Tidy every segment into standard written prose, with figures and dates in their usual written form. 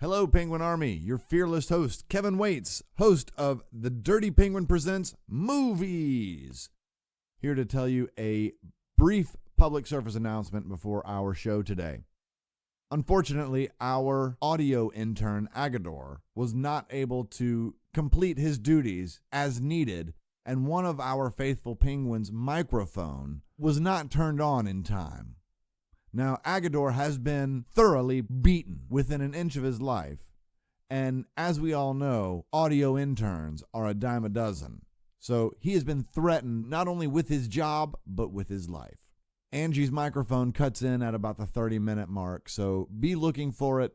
Hello, Penguin Army. Your fearless host, Kevin Waits, host of The Dirty Penguin Presents Movies. Here to tell you a brief public service announcement before our show today. Unfortunately, our audio intern, Agador, was not able to complete his duties as needed, and one of our faithful penguins' microphone was not turned on in time. Now, Agador has been thoroughly beaten within an inch of his life, and as we all know, audio interns are a dime a dozen. So he has been threatened not only with his job, but with his life. Angie's microphone cuts in at about the 30-minute mark, so be looking for it.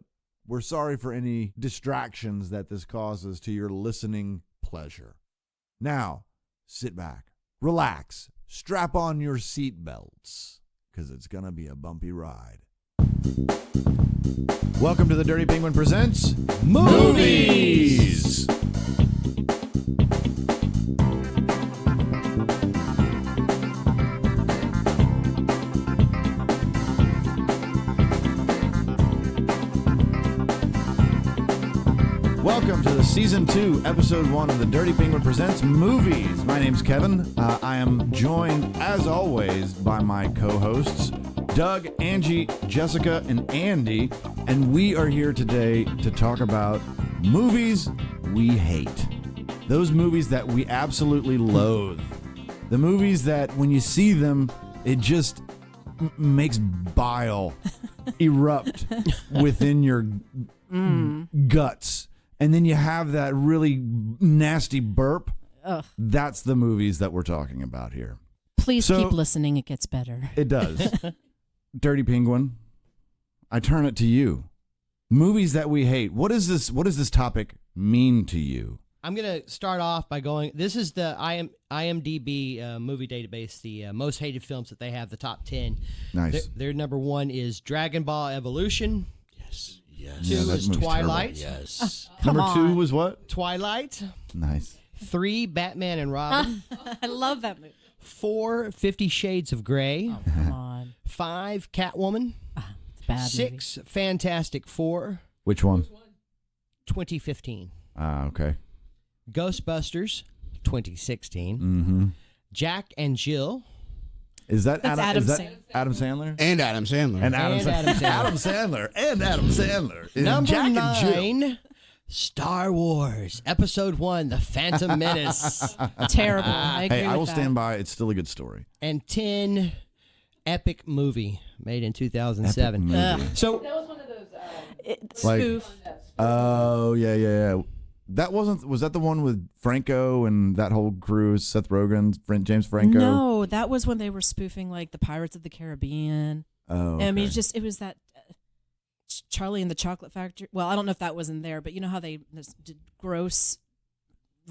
We're sorry for any distractions that this causes to your listening pleasure. Now, sit back, relax, strap on your seatbelts, because it's going to be a bumpy ride. Welcome to the Dirty Penguin Presents Movies! Welcome to the Season 2, Episode 1 of the Dirty Penguin Presents Movies. My name's Kevin. I am joined, as always, by my co-hosts, Doug, Angie, Jessica, and Andy. And we are here today to talk about movies we hate. Those movies that we absolutely loathe. The movies that, when you see them, it just makes bile erupt within your guts. And then you have that really nasty burp. Ugh. That's the movies that we're talking about here. Please keep listening. It gets better. It does. Dirty Penguin, I turn it to you. Movies that we hate. What does this topic mean to you? I'm going to start off by going, this is the IMDb movie database, the most hated films that they have, the top 10. Nice. Their number one is Dragon Ball Evolution. Yes. Two is Twilight. Yes. Number 2 was what? Twilight. Nice. 3, Batman and Robin. I love that movie. 4, 50 Shades of Grey. Oh, come on. 5, Catwoman. It's a bad 6, Fantastic Four. Which one? 2015. Okay. Ghostbusters, 2016. Mm-hmm. Jack and Jill. Is that That's Adam Sandler. Adam Sandler? And Adam Sandler. And Adam Sandler. Sandler. Adam Sandler. And Adam Sandler. Number Jack 9, and Jill. Star Wars, Episode 1, The Phantom Menace. Terrible. I agree Hey, I with will that. stand by. It's still a good story. And 10, Epic Movie, made in 2007. Epic movie. So, That was one of those. It's Like- spoof. Oh, yeah. Was that the one with Franco and that whole crew, Seth Rogen, James Franco? No, that was when they were spoofing like the Pirates of the Caribbean. Oh, okay. I mean, it was that Charlie and the Chocolate Factory. Well, I don't know if that was in there, but you know how they did gross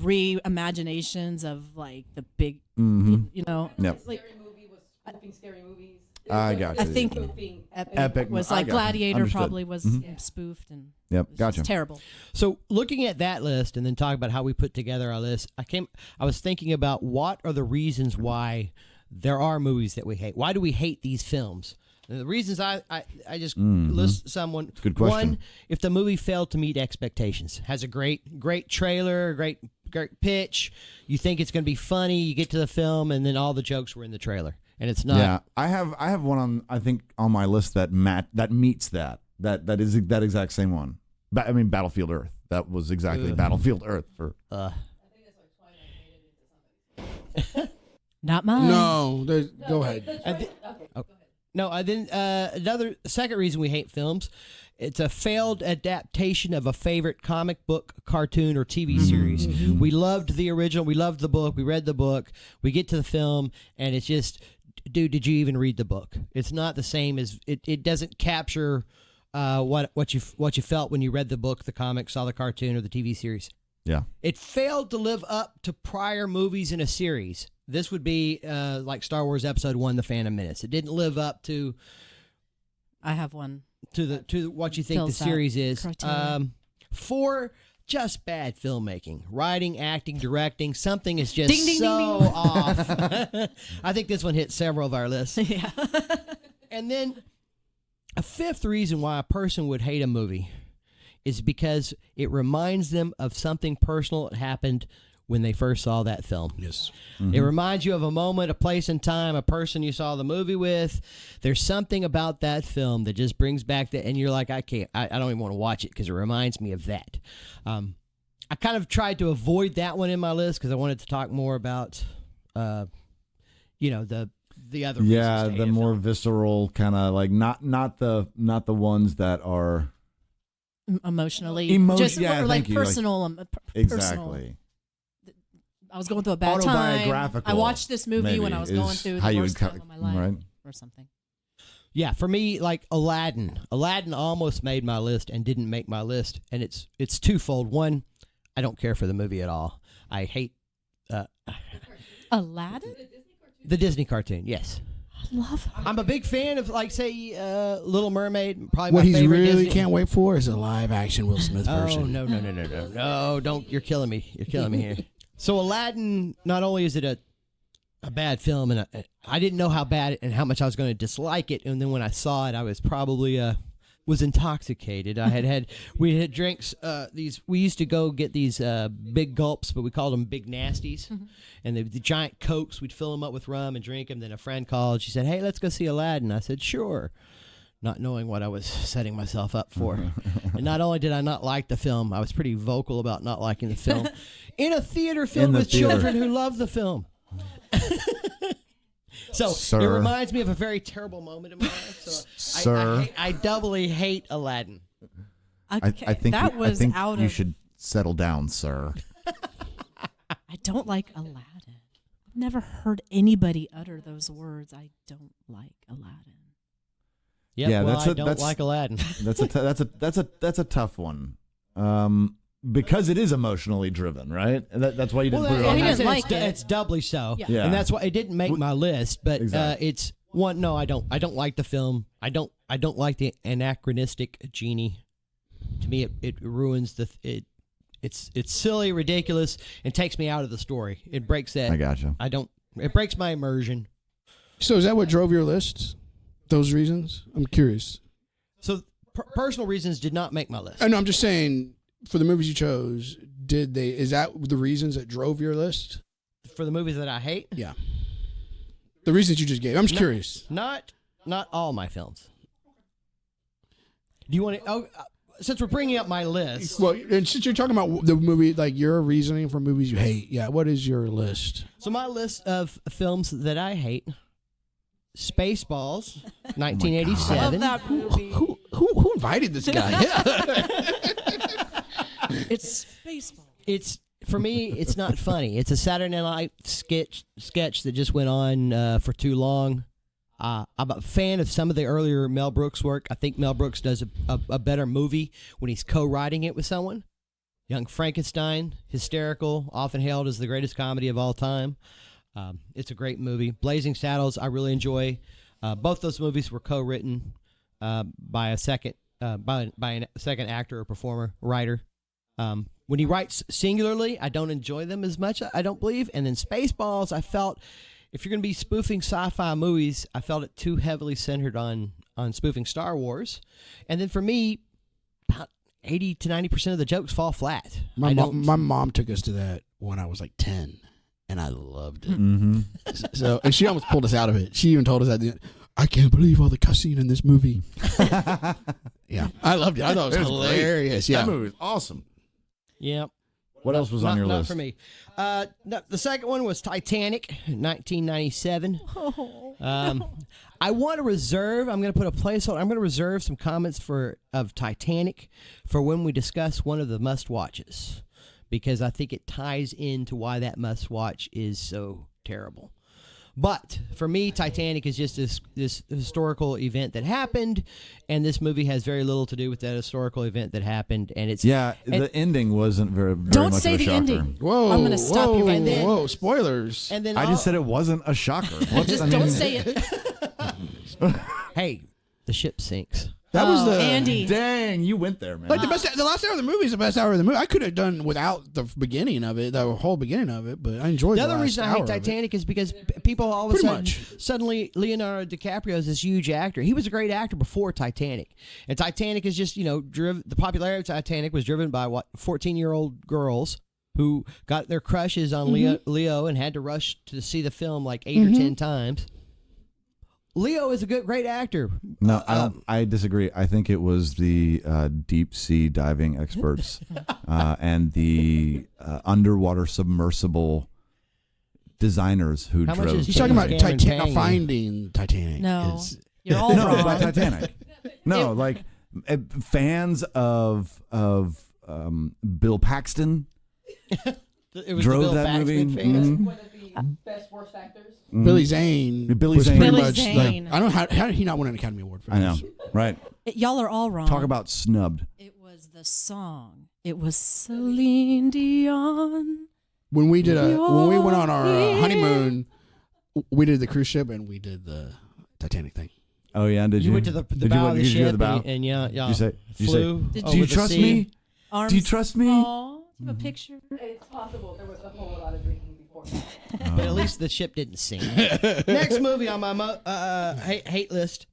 reimaginations of like the big, you know, Yep. like, Scary movie was spoofing scary movies. I got you. I think Spoofing. Epic was I like got you. Gladiator Understood. probably was spoofed and Yep, it was gotcha. just terrible. so looking at that list and then talking about how we put together our list, I was thinking about what are the reasons why there are movies that we hate. Why do we hate these films? And the reasons I just list someone. Good question. One, if the movie failed to meet expectations, has a great trailer, great pitch, you think it's going to be funny, you get to the film, and then all the jokes were in the trailer, and it's not. Yeah, I have one on my list that meets that is that exact same one. Battlefield Earth. That was exactly Battlefield Earth for. I think it's like Twilight made it into somebody's. Not mine. No, go ahead. Okay. No, then another second reason we hate films, it's a failed adaptation of a favorite comic book, cartoon, or TV series. We loved the original, we loved the book, we read the book, we get to the film, and it's just, dude, did you even read the book? It's not the same as it doesn't capture what you felt when you read the book, the comic, saw the cartoon, or the TV series. Yeah. It failed to live up to prior movies in a series. This would be like Star Wars Episode 1, The Phantom Menace. It didn't live up to I have one. to what you think the Fills that series is. criteria. 4, just bad filmmaking, writing, acting, directing. Something is just Ding, ding, ding, so ding. off. I think this one hit several of our lists. Yeah. And then a fifth reason why a person would hate a movie is because it reminds them of something personal that happened when they first saw that film. Yes. It reminds you of a moment, a place and time, a person you saw the movie with. There's something about that film that just brings back that, and you're like, I don't even want to watch it because it reminds me of that. I kind of tried to avoid that one in my list because I wanted to talk more about, the other. Yeah, the more visceral kind of like not the ones that are emotionally, yeah, or like thank you, personal. exactly. I was going through a bad time. Autobiographical. I watched this movie when I was maybe going is through how the you worst would time of my life, right? or something. Yeah, for me, like Aladdin. Aladdin almost made my list and didn't make my list, and it's twofold. One, I don't care for the movie at all. I hate Aladdin. the Disney cartoon. Yes, I love. I'm a big fan of, like, say, Little Mermaid. Probably What my he's favorite really Disney. can't wait for is a live action Will Smith Oh, version. no! Don't! You're killing me. You're killing me here. So Aladdin, not only is it a bad film, and I didn't know how bad and how much I was going to dislike it, and then when I saw it, I was probably was intoxicated. We had drinks. We used to go get these big gulps, but we called them big nasties, and the giant Cokes. We'd fill them up with rum and drink them. Then a friend called. She said, "Hey, let's go see Aladdin." I said, "Sure," not knowing what I was setting myself up for. And not only did I not like the film, I was pretty vocal about not liking the film in a theater filled with children who love the film. So Sir. it reminds me of a very terrible moment in my life. So Sir. I doubly hate Aladdin. Okay, I think that was out you of. should settle down, sir. I don't like Aladdin. I've never heard anybody utter those words. I don't like Aladdin. Yep, Yeah, well, that's I a- don't that's- like Aladdin. That's a tough one. Because it is emotionally driven, right? And that's why you didn't put it on. he there. doesn't like it. It's doubly so. Yeah. Yeah. And that's why it didn't make my list. But Exactly. it's one. No, I don't like the film. I don't like the anachronistic genie. To me, it ruins it's silly, ridiculous, and takes me out of the story. It breaks that. I gotcha. It breaks my immersion. So is that what drove your list? Those reasons? I'm curious. So personal reasons did not make my list. I know. I'm just saying, for the movies you chose, is that the reasons that drove your list? For the movies that I hate, Yeah. The reasons you just gave. I'm just curious. not all my films. Do you want to? Oh, since we're bringing up my list, Well, and since you're talking about the movie, like your reasoning for movies you hate, yeah, what is your list? so my list of films that I hate: Spaceballs, 1987. Love that movie. Who invited this guy? Yeah. It's baseball. It's for me. It's not funny. It's a Saturday Night sketch that just went on for too long. I'm a fan of some of the earlier Mel Brooks work. I think Mel Brooks does a better movie when he's co-writing it with someone. Young Frankenstein, hysterical, often hailed as the greatest comedy of all time. It's a great movie. Blazing Saddles, I really enjoy. Both those movies were co-written by a second actor or performer, writer. When he writes singularly, I don't enjoy them as much, I don't believe. And then Spaceballs, I felt, if you're going to be spoofing sci-fi movies, I felt it too heavily centered on spoofing Star Wars. And then for me, about 80 to 90% of the jokes fall flat. My mom took us to that when I was like 10, and I loved it. Mm-hmm. So, and she almost pulled us out of it. She even told us at the end, I can't believe all the cussing in this movie. Yeah, I loved it. I thought it was hilarious. Yeah. That movie was awesome. Yep. What else was on your Not list? for me. No, the second one was Titanic, 1997. I want to reserve. I'm going to put a placeholder. I'm going to reserve some comments of Titanic for when we discuss one of the must-watches, because I think it ties into why that must-watch is so terrible. But for me, Titanic is just this historical event that happened, and this movie has very little to do with that historical event that happened. And it's The ending wasn't very Don't much say of a the shocker. ending. Whoa. I'm gonna stop you right there. Whoa, spoilers. and then I just said it wasn't a shocker. Just don't say it. hey, the ship sinks. That was the Andy. Dang, you went there, man. Like the last hour of the movie is the best hour of the movie. I could have done without the beginning of it, the whole beginning of it, but I enjoyed The the other last reason I hour hate of it. Titanic is because people all of a Pretty sudden, much. suddenly Leonardo DiCaprio is this huge actor. He was a great actor before Titanic. And Titanic is just, the popularity of Titanic was driven by 14-year-old girls who got their crushes on Leo and had to rush to see the film like 8 or 10 times. Leo is a great actor. No, I disagree. I think it was the deep sea diving experts and the underwater submersible designers who How much drove. is He's talking about Cameron paying you? finding Titanic. No. It's- You're all No, wrong. about Titanic. No, like fans of Bill Paxton It was drove the Bill that Paxton movie. fans. Mhm. One of the best worst actors. Billy Zane. Billy was Zane. pretty Billy much Zane. like, I don't know how did he not win an Academy Award for I know, this? right? Y'all are all wrong. Talk about snubbed. It was the song. It was Celine Dion. When we went on our You're honeymoon, we did the cruise ship and we did the Titanic thing. Oh yeah, did you? You went to the Did bow of the did you hear ship the bow? and yeah, Did you say? flew Did Do over you the trust sea. me? Arms. Do you trust me? Aw, do you have a picture? It's possible there was a whole lot of drinking before that. But at least the ship didn't sink. Next movie on my hate list,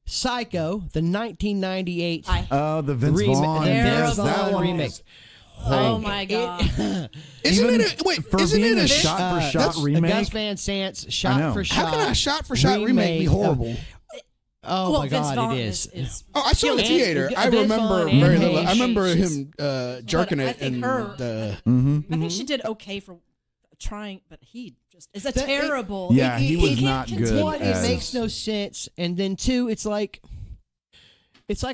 Psycho, the 1998 Oh, the Vince remake. Vaughn. Yes, Vaughn that one remake. was- Oh my God. Isn't Even it? Wait, for isn't being it a shot-for-shot that's- remake? Gus Van Sant's I shot know. for shot. How can a shot-for-shot remake be of- horrible? Oh well, my Vince God, Vaughn it is. Oh, I saw it in the And- theater. I Vince remember Vaughn and very little. Hayes. I remember She's- him jerking I it think and her- the. Mm-hmm. I think she did okay for trying, but he just is a That- terrible. Yeah, he was can't not continue. good One, as- it makes no sense, and then two, it's like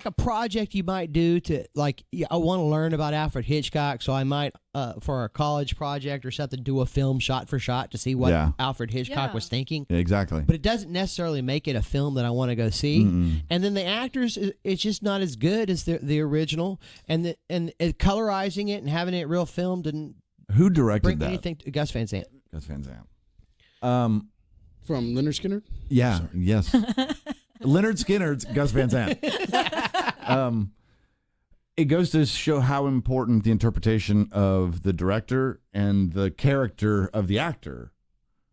a project you might do to like. Yeah, I want to learn about Alfred Hitchcock, so I might for a college project or something do a film shot for shot to see what Yeah. Alfred Hitchcock Yeah. was thinking. Yeah, exactly. But it doesn't necessarily make it a film that I want to go see. Mm-mm. And then the actors, it's just not as good as the original. And colorizing it and having it real filmed didn't Who directed bring that? anything to Gus Van Sant. Gus Van Sant. From Leonard Skinner. Yeah. Yes. Leonard Skinner's Gus Van Sant. It goes to show how important the interpretation of the director and the character of the actor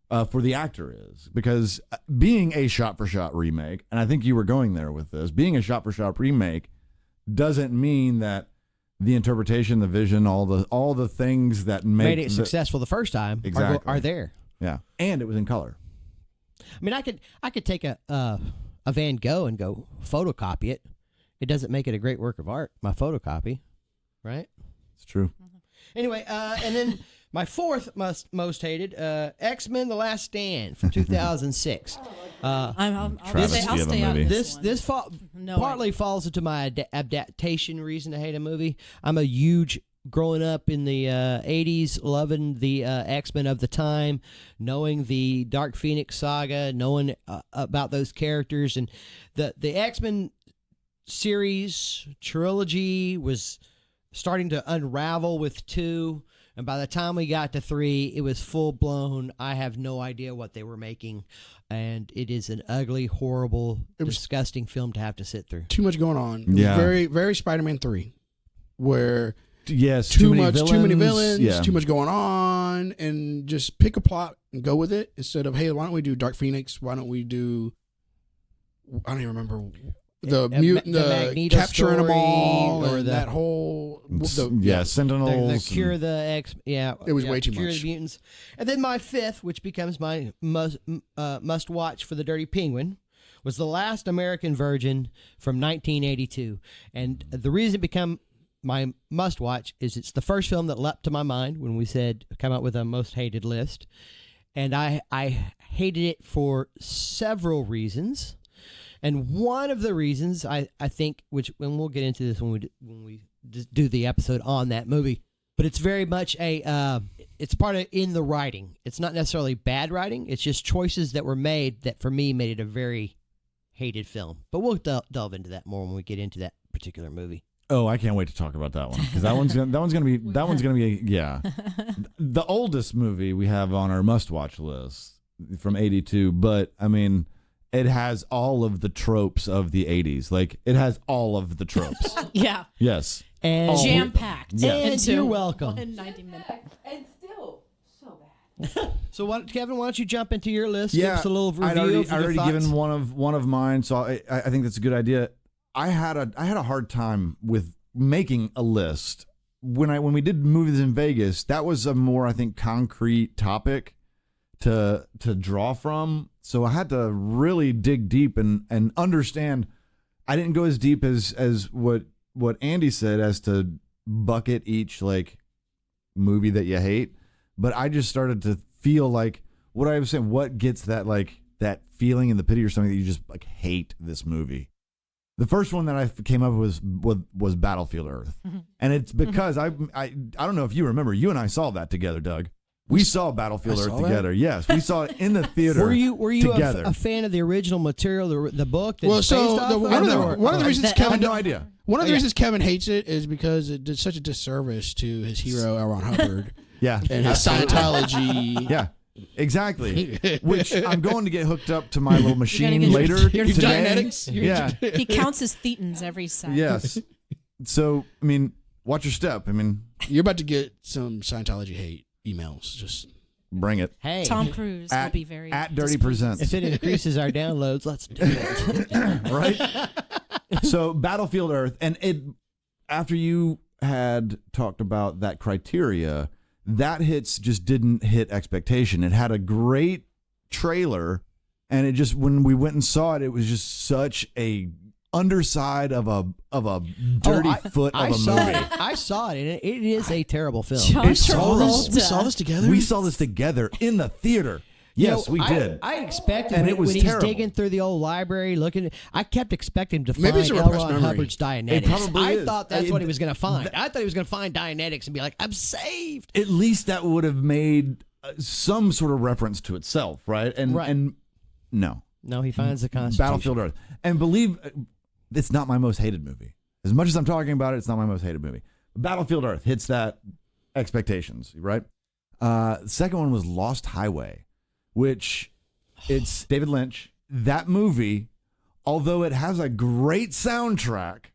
for the actor is. Because being a shot-for-shot remake, and I think you were going there with this, being a shot-for-shot remake doesn't mean that the interpretation, the vision, all the things that Made it successful the first time Exactly. are there. Yeah, and it was in color. I mean, I could take a Van Gogh and go photocopy it. It doesn't make it a great work of art. My photocopy, right? It's true. Anyway, and then my fourth most hated X-Men: The Last Stand from 2006. I'll Travesty I'll of a stay out movie. of This this one. No, partly falls into my adaptation reason to hate a movie. I'm a huge growing up in the 80s, loving the X-Men of the time, knowing the Dark Phoenix saga, knowing about those characters, and the X-Men series trilogy was starting to unravel with 2. And by the time we got to 3, it was full blown. I have no idea what they were making. And it is an ugly, horrible, disgusting film to have to sit through. Too much going on. It was Yeah. very, very Spider-Man 3, where Yes, too many villains, Yeah. too much going on, and just pick a plot and go with it instead of, hey, why don't we do Dark Phoenix? Why don't we do? I don't even remember the mutant, the the Magneto capturing them all, story, or and the- that whole. Sentinels. The Cure the X, yeah, It was yeah, way too Cure much. the Mutants, and then my fifth, which becomes my must watch for the Dirty Penguin, was The Last American Virgin from 1982, and the reason it became my must watch is it's the first film that leapt to my mind when we said come out with a most hated list, and I hated it for several reasons. And one of the reasons I think, which and we'll get into this when we do the episode on that movie, but it's very much it's part of in the writing. It's not necessarily bad writing. It's just choices that were made that for me made it a very hated film. But we'll delve into that more when we get into that particular movie. Oh, I can't wait to talk about that one because that one's gonna be yeah, the oldest movie we have on our must watch list from '82. But I mean, it has all of the tropes of the 80s. Like, it has all of the tropes. Yeah. Yes. And Jam packed. And you're welcome. In 90 minutes. And still so bad. So, Kevin, why don't you jump into your list? Give us a little review. I'd already thoughts. given one of mine, so I think that's a good idea. I had a hard time with making a list when we did movies in Vegas. That was a more, I think, concrete topic to draw from. So I had to really dig deep and understand. I didn't go as deep as what Andy said as to bucket each like movie that you hate, but I just started to feel like what I was saying. What gets that like that feeling in the pit of your stomach that you just like hate this movie? The first one that I came up with was Battlefield Earth, and it's because I don't know if you remember. You and I saw that together, Doug. We saw Battlefield Earth together. Yes, we saw it in the theater. Were you together? A fan of the original material, the book? That Well, it's so based off of? one of the reasons I Kevin had no idea. One of the reasons Kevin hates it is because it did such a disservice to his hero L. Ron Hubbard Yeah, and his Scientology. yeah, exactly. Which I'm going to get hooked up to my little machine get later your today. Dianetics? Yeah. He counts his thetans every second. Yes. So I mean, watch your step. I mean, You're about to get some Scientology hate emails. Just bring it. Hey, Tom Cruise will be very at Dirty displeased. Presents. if it increases our downloads, let's do it. Right? So Battlefield Earth, and it after you had talked about that criteria, that just didn't hit expectation. It had a great trailer, and it just when we went and saw it, it was just such a underside of a dirty foot of a movie. I saw it, and it is a terrible film. John we saw Travolta. this together. We saw this together in the theater. Yes, we did. I expected And when, it was when he's terrible. digging through the old library looking. I kept expecting to Maybe find it's a L. repressed Ron memory. Hubbard's Dianetics. It probably I is. thought that's what he was going to find. I thought he was going to find Dianetics and be like, I'm saved. At least that would have made some sort of reference to itself, right? And no. No, he finds the Constitution. Battlefield Earth. And believe it's not my most hated movie. As much as I'm talking about it, it's not my most hated movie. Battlefield Earth hits that expectations, right? The second one was Lost Highway, which it's David Lynch. That movie, although it has a great soundtrack,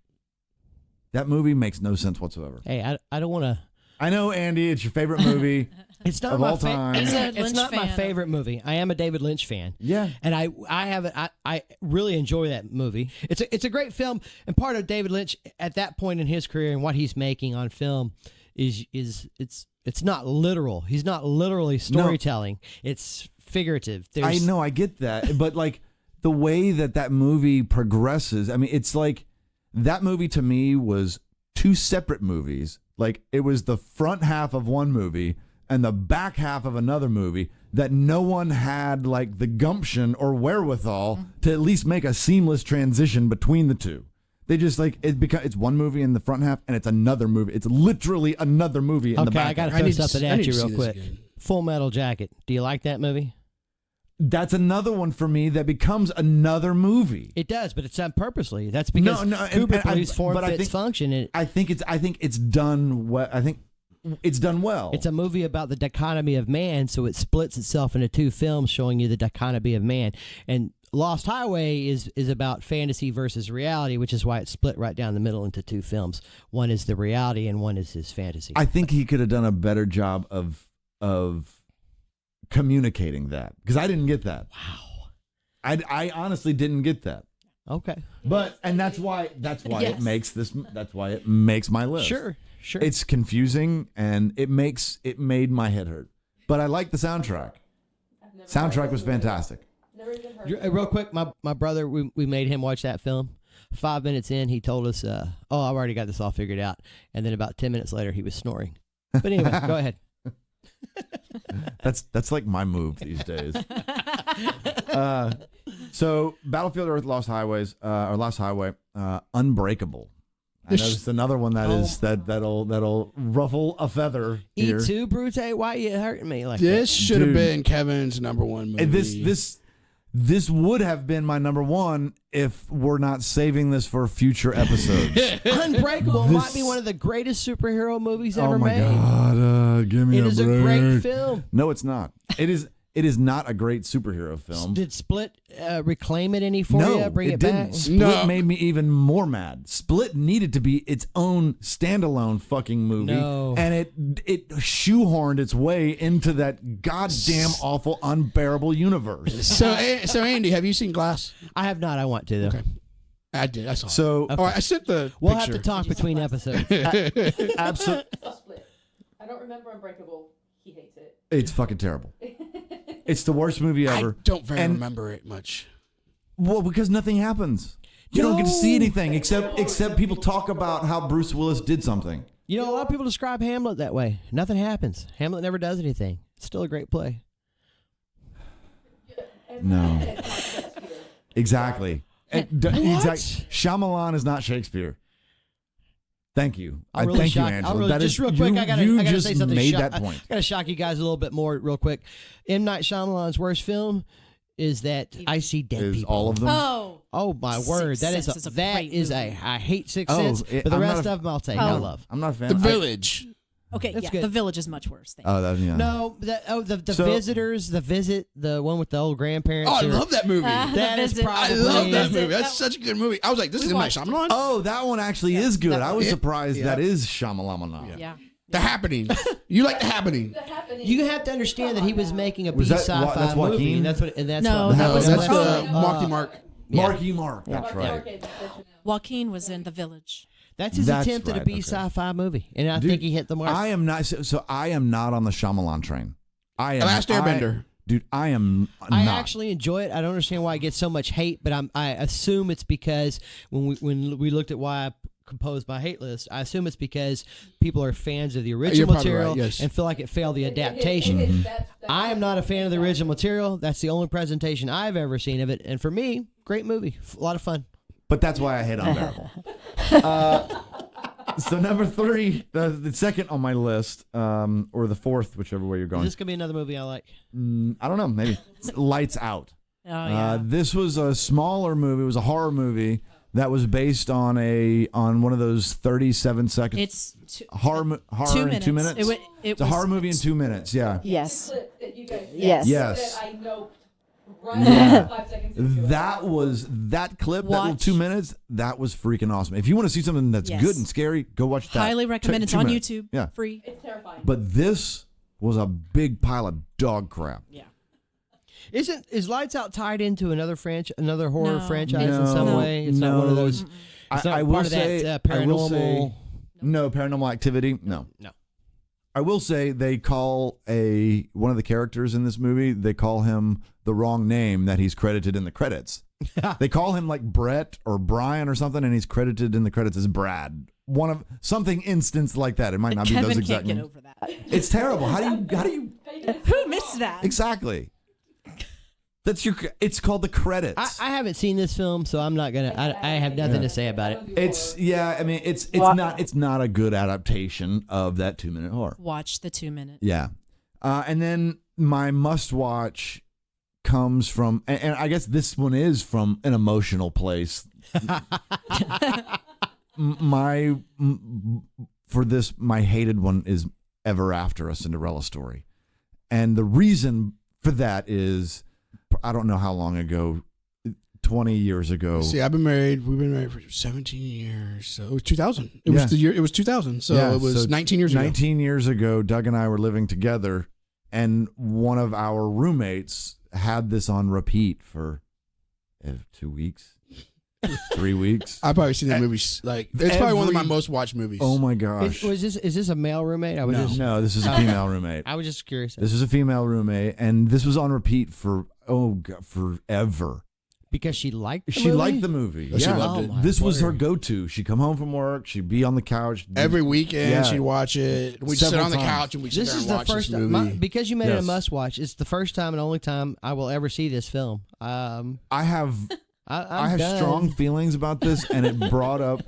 that movie makes no sense whatsoever. Hey, I don't want to. I know, Andy, it's your favorite movie. It's not of my all time. He's a It's Lynch not my fan. favorite movie. I am a David Lynch fan. Yeah. And I really enjoy that movie. It's a great film, and part of David Lynch at that point in his career and what he's making on film is it's not literal. He's not literally storytelling. It's figurative. I know, I get that, but like the way that movie progresses, I mean, it's like that movie to me was two separate movies. Like it was the front half of one movie and the back half of another movie that no one had like the gumption or wherewithal to at least make a seamless transition between the two. They just like it's one movie in the front half and it's another movie. It's literally another movie in the Okay, back I got to half. throw need to something see- I at need you to real see this quick. again. Full Metal Jacket. Do you like that movie? That's another one for me that becomes another movie. It does, but it's done purposely. That's because and Kubrick I- believes form but I fits think- function. And I think it's done well. I think it's done well. it's a movie about the dichotomy of man, so it splits itself into two films showing you the dichotomy of man. And Lost Highway is about fantasy versus reality, which is why it's split right down the middle into two films. One is the reality and one is his fantasy. I think he could have done a better job of communicating that because I didn't get that. Wow. I honestly didn't get that. Okay. But and that's why Yes. it makes this. That's why it makes my list. Sure. It's confusing and it made my head hurt. But I like the soundtrack. Soundtrack was fantastic. Never even heard. Real quick, my brother, we made him watch that film. 5 minutes in, he told us, I've already got this all figured out. And then about 10 minutes later, he was snoring. But anyway, go ahead. That's like my move these days. So Battlefield Earth, Lost Highway, Unbreakable. I know it's another one that'll ruffle a feather here. E2, Brute, why you hurting me like This should have Dude. been Kevin's number one movie. And this would have been my number one if we're not saving this for future episodes. that? Unbreakable might be one of the greatest superhero movies ever Oh my made. God! Give me It a is break. a great film. No, it's not. It It is not a great superhero film. Did Split reclaim it any for No, you? Bring it didn't. back? Split No. made me even more mad. Split needed to be its own standalone fucking movie, No. and it shoehorned its way into that goddamn awful, unbearable universe. So Andy, have you seen Glass? I have not. I want to, though. Okay. I did. I saw. So, All right, I sent the We'll picture. have to talk between episodes. absolutely, I saw Split. I don't remember Unbreakable. He hates it. it's fucking terrible. It's the worst movie I ever. don't very And- remember it much. Well, because nothing happens. You don't get to see anything except people talk about how Bruce Willis did something. You know, a lot of people describe Hamlet that way. Nothing happens. Hamlet never does anything. It's still a great play. No. It's not Shakespeare. Exactly. What? Shyamalan is not Shakespeare. Thank you. I'll really thank shock- you, Angela. I'll really, That just is- real quick, you, I gotta you say just something. made that point. I gotta shock you guys a little bit more, real quick. M. Night Shyamalan's worst film is that I See Dead Is People. all of them? Oh, Oh my word! That is Sense is a that great is movie. I hate Sixth Oh, Sense, it- but the I'm not rest a- of them I'll take. I Oh. love. I'm not a fan. The Village. okay. That's Yeah, good. The Village is much worse. Thank Oh, that, yeah. No, the So- visitors, the visit, the one with the old grandparents. Oh, I who- love that movie. The That is Visit. I probably- love that Visit. movie. That's such a good movie. I was like, this is M. Night watched it. Shyamalan? Oh, that one actually is good. I was it- surprised yeah. that is Shyamalan. Yeah. The Happening. You like The Happening? The Happening. You have to understand that he was making a B Was that- sci-fi that's movie. Joaquin? And that's what. And that's No, what, that No, was that's Marky. Marky Mark. Yeah. Marky Mark. That's right. Okay, that's it now. Joaquin was in The Village. That's his That's attempt at a right, B okay. sci-fi movie, and I Dude, think he hit the mark. I am not. So I am not on the Shyamalan train. I am. Last Airbender. Dude, I am I not. actually enjoy it. I don't understand why it gets so much hate, but I assume it's because when we looked at why I composed my hate list, I assume it's because people are fans of the You're original probably material right, yes. and feel like it failed the adaptation. I am not a fan of the original material. That's the only presentation I've ever seen of it, and for me, great movie, a lot of fun. But that's why I hate Unbearable. So number 3, the second on my list, or the fourth, whichever way you're Is going. this gonna be another movie I like? I don't know. Maybe It's Lights Out. Oh yeah. This was a smaller movie. It was a horror movie that was based on one of those 37 seconds. It's horror in 2 minutes. It's a horror movie in 2 minutes. Yeah. Yes. Clip that you guys Yes. Yes. that I know right 5 seconds into it. That clip, that little Watch. 2 minutes, that was freaking awesome. If you want to see something that's Yes. good and scary, go watch that. highly recommend. It's 2 on minutes. YouTube. Yeah. Free. It's terrifying. But this was a big pile of dog crap. Yeah. Is Lights Out tied into another horror No. franchise in No. some way? It's not one of those. It's not I will part of say, that I will say, paranormal. no Paranormal Activity. No. No. I will say they call one of the characters in this movie. They call him the wrong name that he's credited in the credits. They call him like Brett or Brian or something, and he's credited in the credits as Brad. One of something instance like that. It might not be Kevin those can't exact get names. over that. It's terrible. How do you Who missed that? exactly? It's called the credits. I haven't seen this film, so I'm not gonna. I have nothing to say about it. It's I mean it's not a good adaptation of that 2-minute horror. Watch the 2 minute. Yeah. And then my must watch comes from, and I guess this one is from an emotional place. My hated one is Ever After, A Cinderella Story. And the reason for that is, I don't know how long ago, 20 years ago. See, we've been married for 17 years. So it was 2000. It Yeah. was the year, it was 2000. So Yeah, it was so 19 years ago. 19 years ago, Doug and I were living together, and one of our roommates had this on repeat for 2 weeks, 3 weeks. I've probably seen that movie. Like, it's probably one of my Every- most watched movies. Oh my gosh. Is this a male roommate? No, this is a female roommate. I was just curious This is a female roommate, and this was on repeat for forever. because she liked. She liked the movie. Oh, she Yeah. loved it. my This was her word. go-to. She'd come home from work. She'd be on the couch Every weekend, Yeah. she'd watch it. We'd sit Several on the times. couch and we'd sit This there is and the watch first this movie. because you made it a Yes. must watch. It's the first time and only time I will ever see this film. I have I have done. strong feelings about this, and it brought up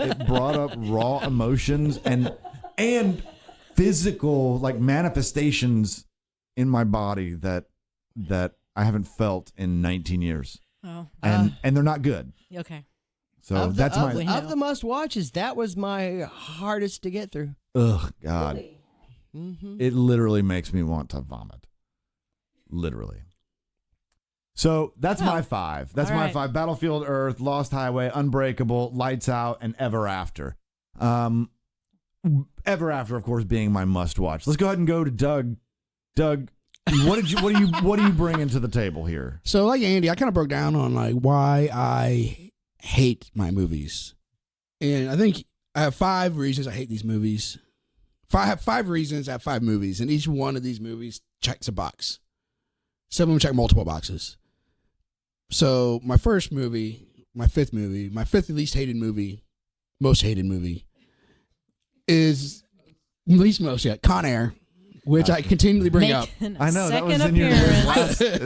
raw emotions and physical like manifestations in my body that I haven't felt in 19 years, Oh. and they're not good. Okay. So Of the, that's of, my We of know. the must watches. That was my hardest to get through. ugh God. Really? Mm-hmm. It literally makes me want to vomit. Literally. So that's my Well, 5. That's all my right. 5. Battlefield Earth, Lost Highway, Unbreakable, Lights Out, and Ever After. Ever After, of course, being my must watch. Let's go ahead and go to Doug. Doug, what are you bringing to the table here? So like Andy, I kind of broke down on like why I hate my movies. And I think I have 5 reasons I hate these movies. I have 5 reasons, I have 5 movies, and each one of these movies checks a box. Some of them check multiple boxes. So my first movie, my fifth least hated movie, most hated movie, is Con Air, which I continually bring up. I know that was Second in your appearance.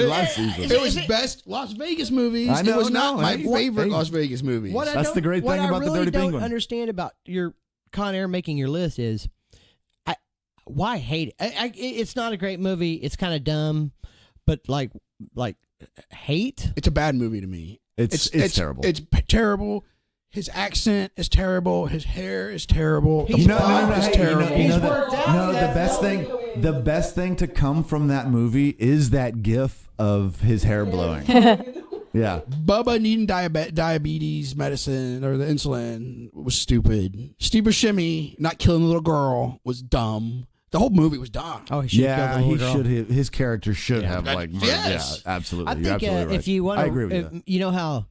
last season. It was best Las Vegas movies. I know, it was not no, my hey, favorite hey. Las Vegas movies. That's the great thing about the Dirty What I really don't Penguin. understand about your Con Air making your list is, why hate it? It's not a great movie. It's kind of dumb, but like hate. It's a bad movie to me. It's terrible. It's terrible. His accent is terrible. His hair is terrible. He's The plot is terrible. The best thing to come from that movie is that gif of his hair blowing. Yeah. Bubba needing diabetes medicine or the insulin was stupid. Steve Buscemi not killing the little girl was dumb. The whole movie was dumb. Oh, he should have Yeah, killed the he little girl. should have. His character should have Yes. Yeah, absolutely. I You're think absolutely right. if you want I to, agree with you. you know how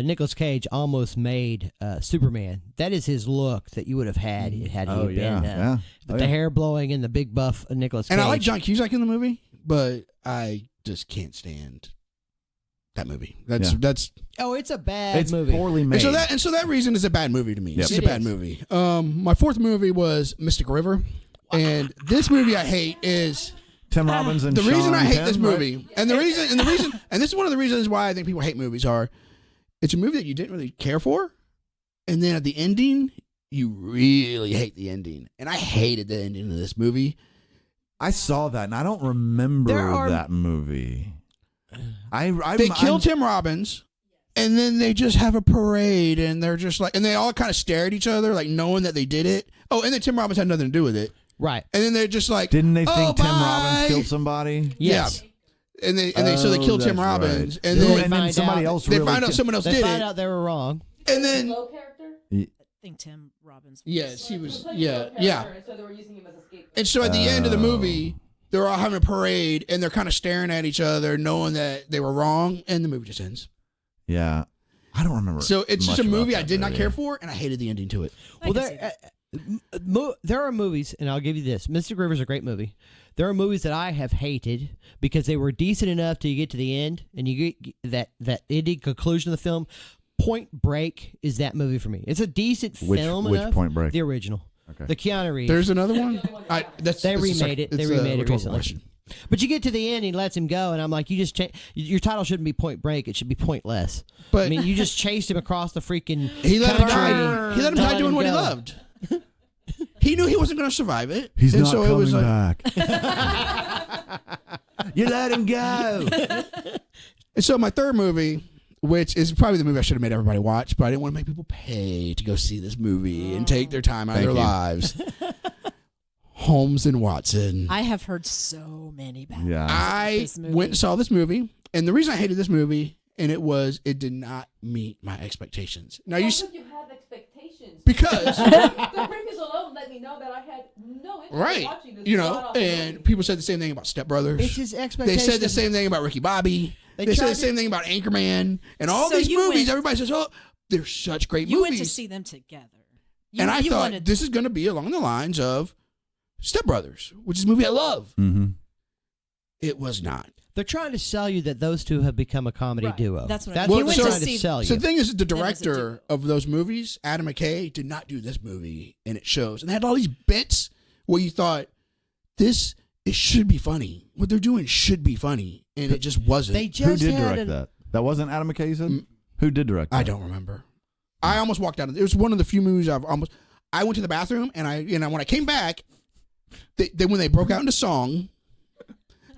Nicolas Cage almost made Superman. That is his look that you would have had had he had been. yeah. But the hair blowing and the big buff Nicolas Cage. And I like John Hughes in the movie, but I just can't stand that movie. That's Oh, it's a bad It's movie. poorly made. and so that reason is a bad movie to me. Yep. It's a It bad is. movie. My fourth movie was Mystic River, and this movie I hate is Tim Robbins and the reason Sean I hate Penn, this right? movie, and the reason, and this is one of the reasons why I think people hate movies are, it's a movie that you didn't really care for, and then at the ending, you really hate the ending, and I hated the ending of this movie. I saw that, and I don't remember There are- that movie. They kill Tim Robbins, and then they just have a parade, and they're just like, and they all kind of stare at each other, like knowing that they did it. Oh, and then Tim Robbins had nothing to do with it, Right. and then they're just like, Didn't they "Oh, think Tim bye." Robbins killed somebody? Yes. Yeah, and they so they kill Tim that's Robbins, right. and Then then they and then find somebody out- else they really find out killed- someone else They did find it, out they were wrong. and then Low character? I think Tim Robbins. Was. yes, he was, He's like yeah, a low yeah. character, So they were using him as a scapegoat. And so at the end of the movie, they're all having a parade, and they're kind of staring at each other, knowing that they were wrong, and the movie just ends. Yeah. I don't remember. So it's just a much about movie I that did not movie. care for, and I hated the ending to it. I Well, can see that. there are movies, and I'll give you this. Mystic River is a great movie. There are movies that I have hated because they were decent enough till you get to the end, and you get that ending conclusion of the film. Point Break is that movie for me. It's a decent Which film Which enough. Point Break? The original. Okay. The Keanu Reeves. There's another one. They remade it. They remade it recently. Question. But you get to the end, he lets him go, and I'm like, you just your title shouldn't be Point Break. It should be Pointless. But I mean, you just chased him across the freaking he let him country. die. He let him to die let doing him what he go. loved. He knew he wasn't going to survive it. He's and not so coming it was like, back. You let him go. And so my third movie, which is probably the movie I should have made everybody watch, but I didn't want to make people pay to go see this movie and take their time out of Thank their you. lives. Holmes and Watson. I have heard so many bad. Yeah. I this movie. went and saw this movie, and the reason I hated this movie, and it did not meet my expectations. Now you Because you have expectations. because The previous alone let me know that I had no interest in right, watching this. you God know, awful and movie. people said the same thing about Step Brothers. It's his They expectation. said the same thing about Ricky Bobby. They They said tried the to- same thing about Anchorman, and all So these you movies. went- Everybody says, "Oh, they're such great You movies." went to see them together. And I you thought wanted- this is going to be along the lines of Step Brothers, which is a movie I love. Mm-hmm. It was not. They're trying to sell you that those two have become a comedy Right. duo. That's what That's I what mean. they're You went trying to to see- sell you. So the thing is, the Them as a director of those movies, Adam McKay, did not do this movie, and it shows. And they had all these bits where you thought, it should be funny. What they're doing should be funny, and it just wasn't. They just Who did had direct that? That wasn't Adam McKay, you said? Mm. Who did direct that? I don't remember. I almost walked out. It was one of the few movies I went to the bathroom, and when I came back, when they broke out into song,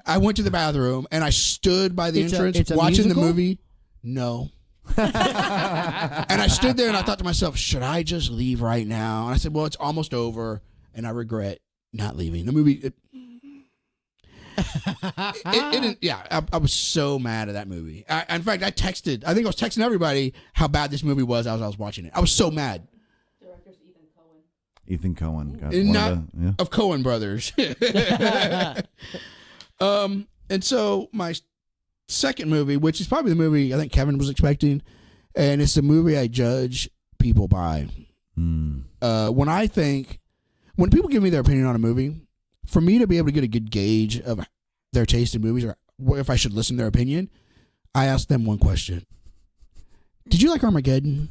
I went to the bathroom and I stood by the entrance it's a watching musical? the movie. No. And I stood there and I thought to myself, should I just leave right now? And I said, well, it's almost over, and I regret not leaving. The movie, I was so mad at that movie. In fact, I think I was texting everybody how bad this movie was as I was watching it. I was so mad. Director's Ethan Cohen. Ethan Cohen. Got And one not of the- yeah. of Cohen brothers. And so my second movie, which is probably the movie I think Kevin was expecting, and it's the movie I judge people by. Hmm. When people give me their opinion on a movie, for me to be able to get a good gauge of their taste in movies or if I should listen to their opinion, I ask them one question. Did you like Armageddon?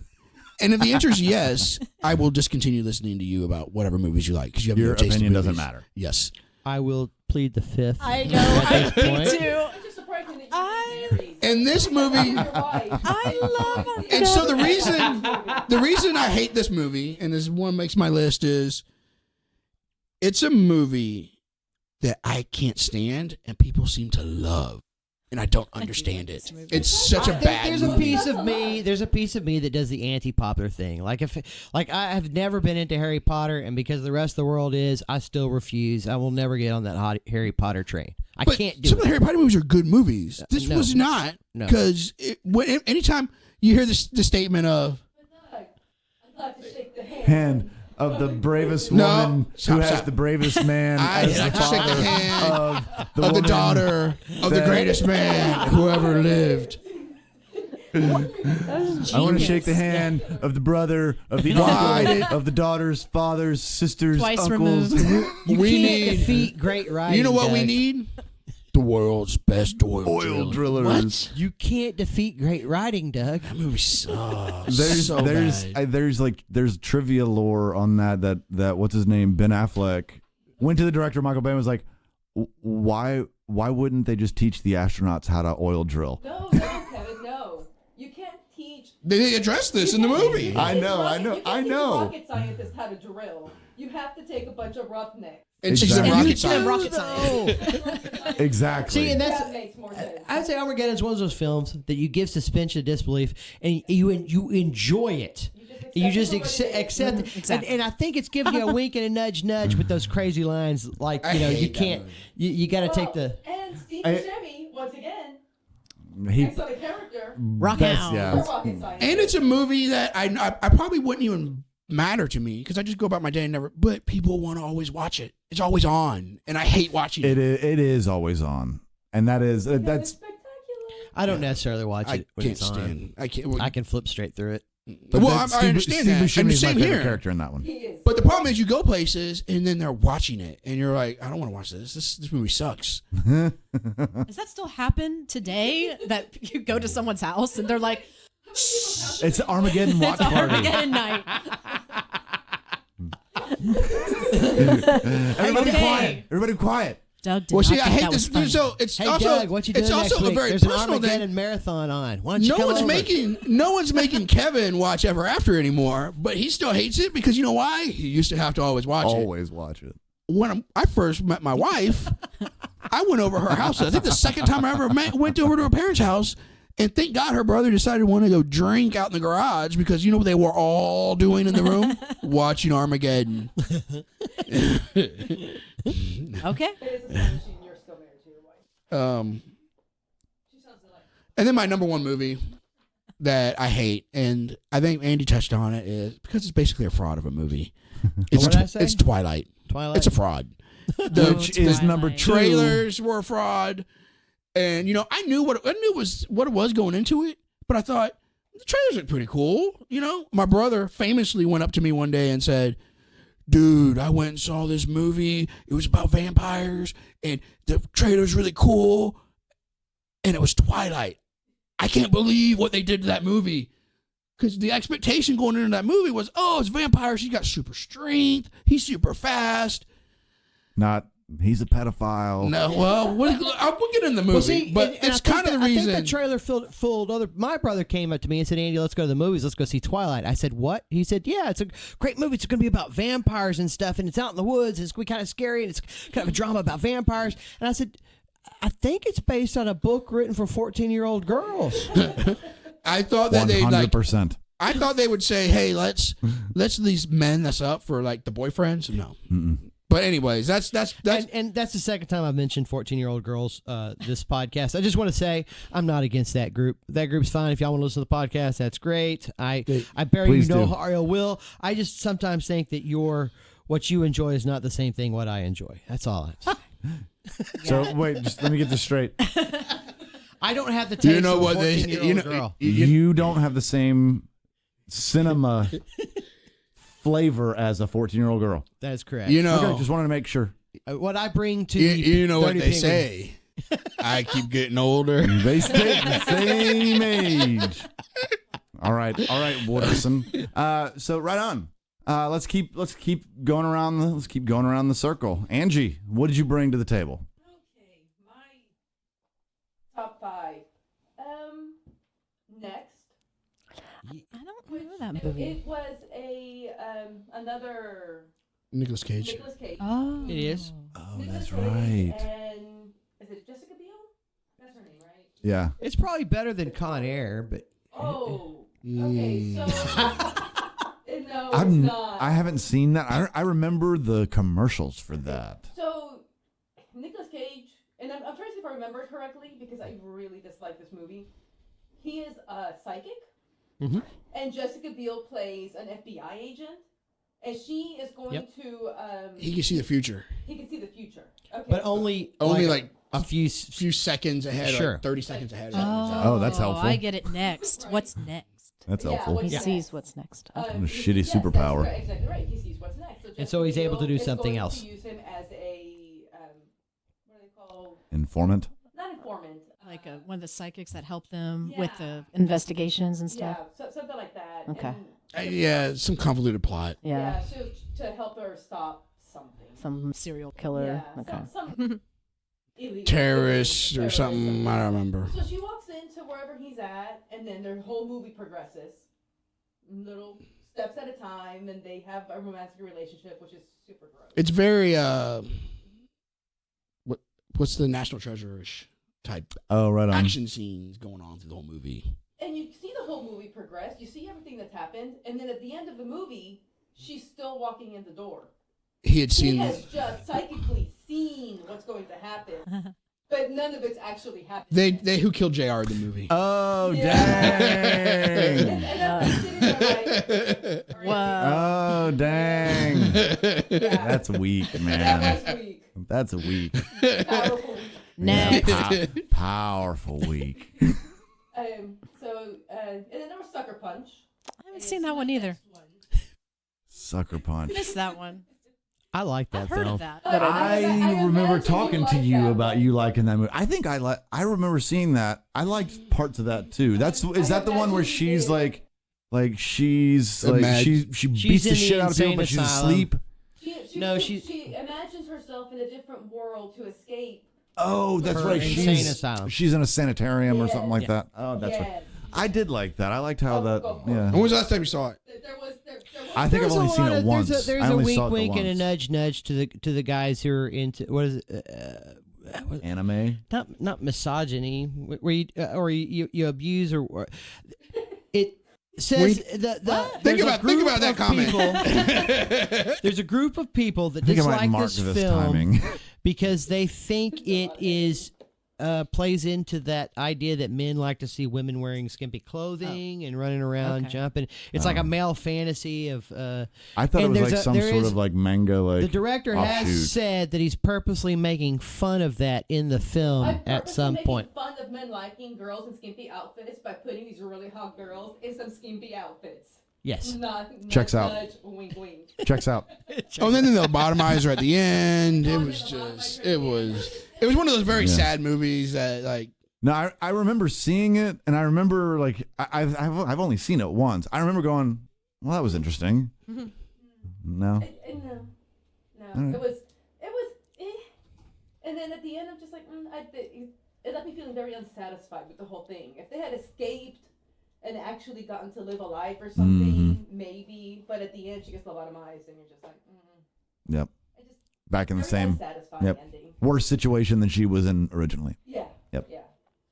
And if the answer is yes, I will discontinue listening to you about whatever movies you like because you have Your no taste in opinion movies. doesn't matter. Yes. I will plead the fifth. I know. At this Me point. too. It's just surprising that you didn't marry. And this movie, Your wife. I love it. and so the reason I hate this movie, and this one makes my list, is it's a movie that I can't stand and people seem to love. And I don't understand it. It's such a bad There's movie. a piece of me that does the anti-popular thing. Like I have never been into Harry Potter, and because the rest of the world is, I still refuse. I will never get on that hot Harry Potter train. I But can't do some of the it. Harry Potter movies are good movies. This No. was not. No. Because anytime you hear the statement of, I'd like to shake the hand. Hand of the bravest No. woman Stop, who has stop. the bravest man I'd as like the to shake the father hand of the of the woman daughter of the that- greatest man who ever lived. I want to shake the hand of the brother, of the Why uncle, did- of the daughters, fathers, sisters, Twice uncles. removed. You We can't need- defeat great writing. You know what we Doug. need? The world's best oil Oil driller. drillers. You can't defeat great writing, Doug. That movie sucks. There's trivia lore on that what's his name, Ben Affleck went to the director Michael Bay and was like, why wouldn't they just teach the astronauts how to oil drill? No, Kevin, no. You can't teach. They addressed this in the movie. I know. You can't teach rocket scientists how to drill. You have to take a bunch of roughnecks. And she's in Exactly. rocket science. Rocket science. Exactly. See, and That that's makes more sense. I'd say Armageddon is one of those films that you give suspension of disbelief and you enjoy it. You just accept it. Exactly. And I think it's giving you a wink and a nudge with those crazy lines like, I you know, hate you that can't, movie. you got to take the. And Steve I- Buscemi, once again, he excellent character. Rock best, out. yeah. Rocket scientist. And it's a movie that I probably wouldn't even matter to me because I just go about my day and never. But people want to always watch it. It's always on, and I hate watching it. It is always on, and It's that's. spectacular. I don't necessarily watch I it when can't it's on. stand. I can't. I can flip straight through it. But well, that's I understand Steve that. Buscemi And is my same favorite here. character in that one. He is. But the problem is, you go places and then they're watching it, and you're like, I don't want to watch this. This movie sucks. Does that still happen today? That you go to someone's house and they're like, It's Armageddon watch party. Armageddon night. Everybody Okay. quiet. Everybody quiet. Doug did Well, not see, I think hate that was this. funny. So it's Hey, also Doug, what you doing it's next also week? a very There's an personal Armageddon thing. marathon on. Why don't you come over? No one's making Kevin watch Ever After anymore, but he still hates it because you know why? He used to have to always watch it. Always watch it. When I first met my wife, I went over her house. I think the second time I ever went over to her parents' house, and thank God her brother decided to want to go drink out in the garage because you know what they were all doing in the room? Watching Armageddon. Okay. It is astonishing you're still married to your wife. She sounds like. And then my number one movie that I hate, and I think Andy touched on it, is because it's basically a fraud of a movie. It's, What did I say? it's Twilight. Twilight. It's a fraud. Which is number Twilight. two. Trailers were a fraud, and you know I knew what it was going into it, but I thought the trailers look pretty cool. You know, my brother famously went up to me one day and said, "Dude, I went and saw this movie. It was about vampires, and the trailer's really cool, and it was Twilight. I can't believe what they did to that movie." Because the expectation going into that movie was, oh, it's vampires. He's got super strength. He's super fast. Not he's a pedophile. No, well, we'll get in the movie. Well, see, but and it's I think kind of the that- reason. I think the trailer fooled other. My brother came up to me and said, "Andy, let's go to the movies. Let's go see Twilight." I said, "What?" He said, "Yeah, it's a great movie. It's going to be about vampires and stuff, and it's out in the woods. It's going to be kind of scary, and it's kind of a drama about vampires." And I said, "I think it's based on a book written for 14-year-old girls." I thought that they like. 100%. I thought they would say, "Hey, let's these men this up for like the boyfriends." No, But anyways, that's and that's the second time I've mentioned 14-year-old girls this podcast. I just want to say I'm not against that group. That group's fine. If y'all want to listen to the podcast, that's great. I bear you Please no do. ill will. I just sometimes think that what you enjoy is not the same thing what I enjoy. That's all I'm saying. So wait, just let me get this straight. I don't have the taste You know of a what 14-year-old girl. You don't have the same cinema flavor as a 14-year-old girl. That is correct. You know, Okay, just wanted to make sure. What I bring to you know what Dirty they Penguin- say. I keep getting older. They stay the same age. All right, Wooderson. So right on. Let's keep going around the circle. Angie, what did you bring to the table? Okay, my top 5. Next. I don't know that movie. It was another Nicolas Cage. Nicolas Cage. Oh, It is. Oh, Nicolas that's Cage right. And is it Jessica Biel? That's her name, right? Yeah. It's probably better than Con Air, but Oh, okay. So no, I it's not. haven't seen that. I remember the commercials for that. So Nicolas Cage, and I'm trying to see if I remember it correctly because I really dislike this movie. He is a psychic, and Jessica Biel plays an FBI agent, and she is going to. He can see the future. He can see the future. Okay. but only Like a few. few seconds ahead, Sure. like 30 seconds ahead. Or Oh, that's helpful. I get it next. What's next? That's Yeah, helpful. what's He next? sees what's next. Um, Okay. What a shitty yes, superpower. That's exactly right. He sees what's next. So And so he's Jessica able to Biel do is something going else. To use him as a what are they called? Informant. Not informant. Like one of the psychics that help them with Yeah. the investigations and stuff. Something like that. Okay. And, yeah, some convoluted plot. Yeah. so to help her stop something. Some serial killer. Yeah, Okay. some illegal Terrorist or terrorist something. I don't remember. So she walks into wherever he's at, and then their whole movie progresses, little steps at a time, and they have a romantic relationship, which is super gross. It's very what's the National Treasure-ish type Oh, right on. action scenes going on through the whole movie. And you see the whole movie progress. You see everything that's happened, and then at the end of the movie, she's still walking in the door. He had He seen has just psychically seen what's going to happen, but none of it's actually happened. they who killed JR in the movie. Oh, Yeah. dang. And I'm just sitting there like, Whoa. Oh, dang. yeah, That's weak, that man. was weak. That's a weak. Powerful week. Next. Powerful week. And then there was Sucker Punch. I haven't seen that one either. Sucker Punch. Missed that one. I like that I've heard film. of that. I remember imagine talking to like you that about one. you liking that movie. I think I remember seeing that. I liked parts of that too. Is that the one where she's like she's like she beats in the shit the out of people, insane but she's asylum. asleep? No, she imagines herself in a different world to escape. Oh, that's Her right. insane asylum. She's in a sanitarium or Yes. something like Yeah. that. Oh, that's right. Yes. I did like that. I liked how that. Yeah. When was the last time you saw it? There was I think I've only seen it once. There's I a only wink, saw it the wink, and a once. nudge to the guys who are into what is it? Anime. Not misogyny, where you abuse or it says Think about that comment. There's a group of people that I think I might dislike mark this this film timing. because they think it is plays into that idea that men like to see women wearing skimpy clothing and running around Okay. jumping. It's like a male fantasy of. I thought it and was there's like a- some there sort is- of like manga, like the director offshoot. has said that he's purposely making fun of that in the film at some point. Fun of men liking girls in skimpy outfits by putting these really hot girls in some skimpy outfits. Yes. Not Checks out. nudge, wink, wink. Checks out. Oh, and then the lobotomizer at the end. It was just it was one of those very sad movies that like. No, I remember seeing it, and I remember like I've only seen it once. I remember going, well, that was interesting. No. No, Alright. it was and then at the end I'm just like it left me feeling very unsatisfied with the whole thing. If they had escaped and actually gotten to live a life or something, maybe, but at the end she gets lobotomized and you're just like Yep. I just Back in the very same unsatisfying yep. ending. worse situation than she was in originally. Yeah. Yep. Yeah.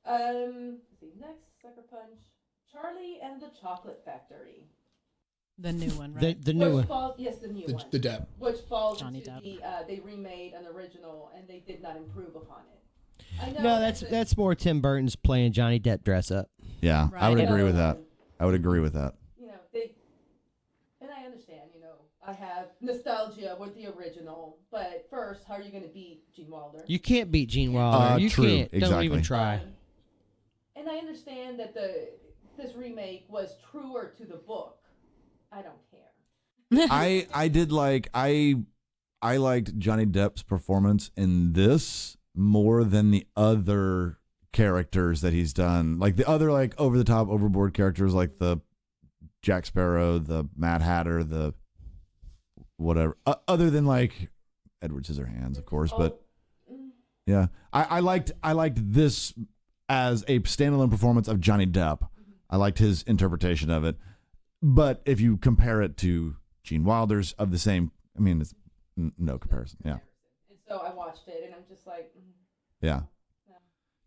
Let's see, next Sucker Punch. Charlie and the Chocolate Factory. The new one, right? The new one. Yes, the new one. The Depp. Which falls Johnny into Depp. they remade an original and they did not improve upon it. I know No, that's more Tim Burton's playing Johnny Depp dress up. Yeah, I would Right. agree with that. I would agree with that. You know, and I understand, I have nostalgia with the original, but first, how are you going to beat Gene Wilder? You can't beat Gene Wilder. You True, can't. Don't exactly. even try. And I understand that this remake was truer to the book. I don't care. I did like I liked Johnny Depp's performance in this more than the other characters that he's done. Like the other over the top overboard characters like the Jack Sparrow, the Mad Hatter, the whatever. Other than Edward Scissorhands, of course, but yeah. I liked this as a standalone performance of Johnny Depp. I liked his interpretation of it. But if you compare it to Gene Wilder's of the same, I mean, it's no comparison. Yeah. And so I watched it, and I'm just like, Yeah.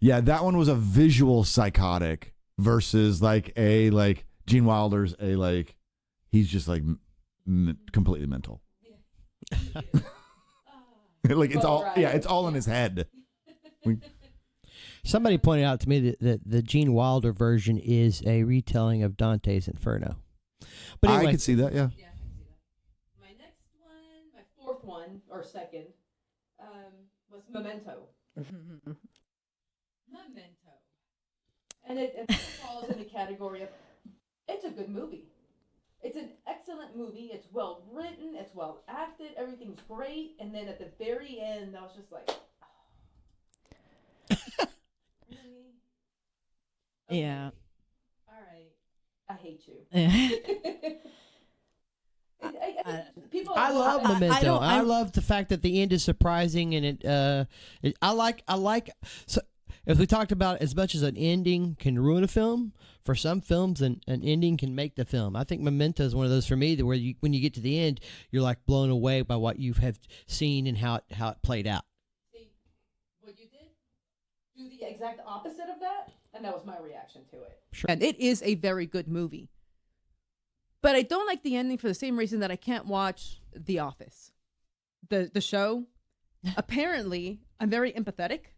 Yeah, that one was a visual psychotic versus Gene Wilder's he's just completely mental. It's all right. yeah, it's all in his head. Somebody pointed out to me that the Gene Wilder version is a retelling of Dante's Inferno. But anyway, I could see that, yeah. yeah, I can see that. My next one, my fourth one, or second, was Memento. Memento. And it falls in the category of, it's a good movie. It's an excellent movie. It's well written. It's well acted. Everything's great. And then at the very end, I was just like, oh. Really? Okay. Yeah. All right. I hate you. Yeah. People I love I Memento. don't- I I- love the fact that the end is surprising, and I like. So, as we talked about, as much as an ending can ruin a film, for some films, an ending can make the film. I think Memento is one of those for me, that where when you get to the end, you're blown away by what you have seen and how it played out. See, what you did? Do the exact opposite of that, and that was my reaction to it. And it is a very good movie. But I don't like the ending for the same reason that I can't watch The Office. The show. Apparently, I'm very empathetic.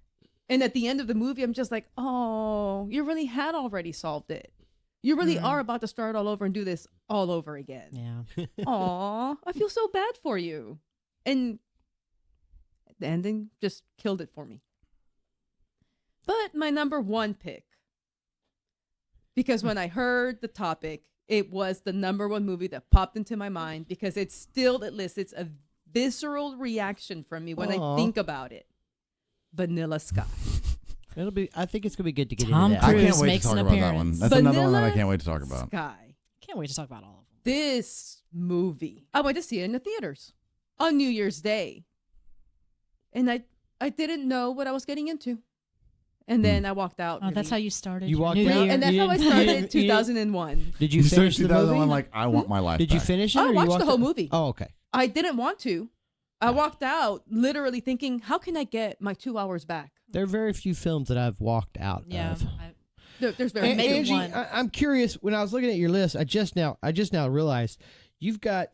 And at the end of the movie, I'm just like, oh, you really had already solved it. You really are about to start all over and do this all over again. Yeah. Aw, I feel so bad for you. And the ending just killed it for me. But my number one pick, because when I heard the topic, it was the number one movie that popped into my mind because it elicits a visceral reaction from me when I think about it. Vanilla Sky. I think it's gonna be good to get Tom into that. I can't Cruise wait to makes talk an about that one. appearance. That's another one that I Vanilla can't wait to talk about. Sky. Can't wait to talk about all of them. This movie, I went to see it in the theaters on New Year's Day. And I didn't know what I was getting into. And then I walked out. Oh, that's how you started. You your walked New out? Year. And that's You how I didn't- started you didn't- 2001. Did you You started finish the 2001 movie? I want my life Did you back. finish it? I or you watched the walked whole out? movie. Oh, okay. I didn't want to. I walked out literally thinking, how can I get my 2 hours back? There are very few films that I've walked out Yeah. of. There's very maybe Angie, one. I'm curious. When I was looking at your list, I just now realized you've got